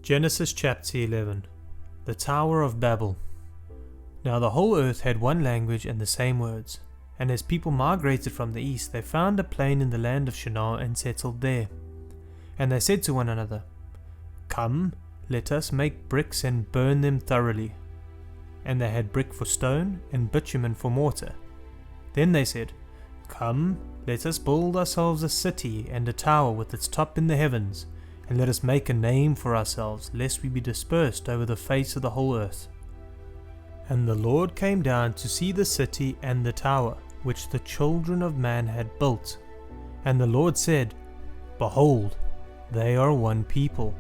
Genesis chapter 11. The Tower of Babel. Now the whole earth had one language and the same words. And as people migrated from the east, they found a plain in the land of Shinar and settled there. And they said to one another, "Come, let us make bricks and burn them thoroughly." And they had brick for stone and bitumen for mortar. Then they said, "Come, let us build ourselves a city and a tower with its top in the heavens, and let us make a name for ourselves, lest we be dispersed over the face of the whole earth." And the Lord came down to see the city and the tower, which the children of man had built. And the Lord said, "Behold, they are one people,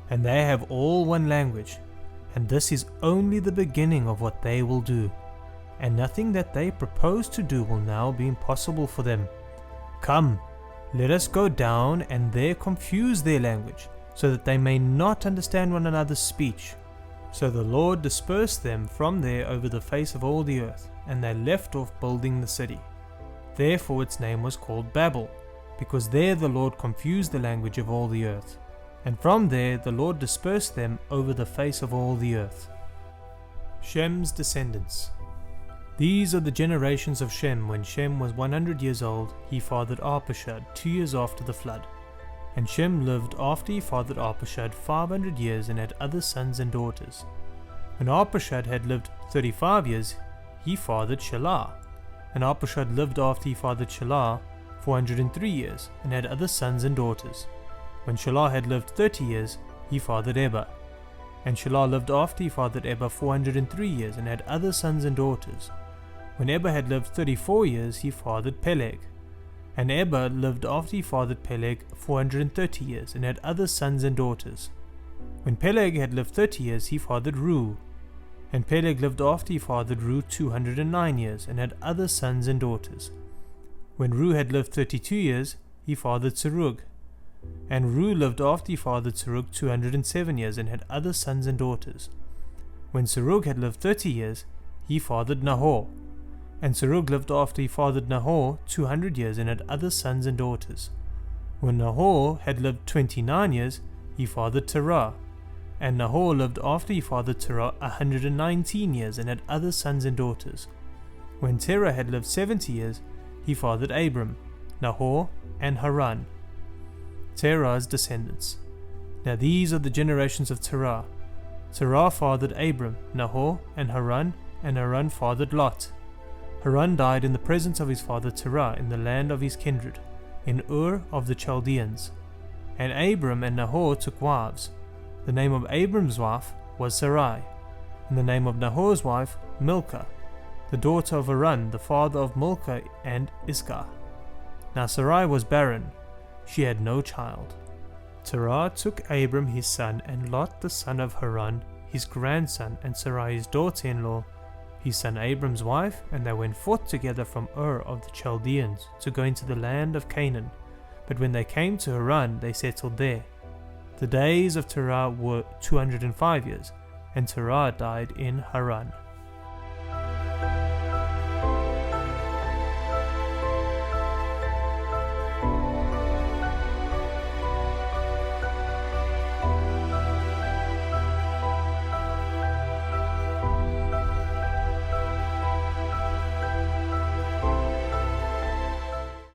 and they have all one language, and this is only the beginning of what they will do. And nothing that they propose to do will now be impossible for them. Come, let us go down and there confuse their language, so that they may not understand one another's speech." So the Lord dispersed them from there over the face of all the earth, and they left off building the city. Therefore its name was called Babel, because there the Lord confused the language of all the earth. And from there the Lord dispersed them over the face of all the earth. Shem's descendants. These are the generations of Shem. When Shem was 100 years old, he fathered Arpachshad 2 years after the flood. And Shem lived after he fathered Arpachshad 500 years and had other sons and daughters. When Arpachshad had lived 35 years, he fathered Shelah. And Arpachshad lived after he fathered Shelah 403 years and had other sons and daughters. When Shelah had lived 30 years, he fathered Eber. And Shelah lived after he fathered Eber 403 years and had other sons and daughters. When Eber had lived 34 years, he fathered Peleg. And Eber lived after he fathered Peleg 430 years and had other sons and daughters. When Peleg had lived 30 years, he fathered Reu. And Peleg lived after he fathered Reu 209 years and had other sons and daughters. When Reu had lived 32 years, he fathered Serug. And Reu lived after he fathered Serug 207 years and had other sons and daughters. When Serug had lived 30 years, he fathered Nahor. And Serug lived after he fathered Nahor 200 years and had other sons and daughters. When Nahor had lived 29 years, he fathered Terah. And Nahor lived after he fathered Terah 119 years and had other sons and daughters. When Terah had lived 70 years, he fathered Abram, Nahor, and Haran. Terah's descendants. Now these are the generations of Terah. Terah fathered Abram, Nahor, and Haran fathered Lot. Haran died in the presence of his father Terah in the land of his kindred, in Ur of the Chaldeans. And Abram and Nahor took wives. The name of Abram's wife was Sarai, and the name of Nahor's wife Milcah, the daughter of Haran, the father of Milcah and Iscah. Now Sarai was barren, she had no child. Terah took Abram his son, and Lot the son of Haran his grandson, and Sarai his daughter-in-law, his son Abram's wife, and they went forth together from Ur of the Chaldeans to go into the land of Canaan. But when they came to Haran, they settled there. The days of Terah were 205 years, and Terah died in Haran.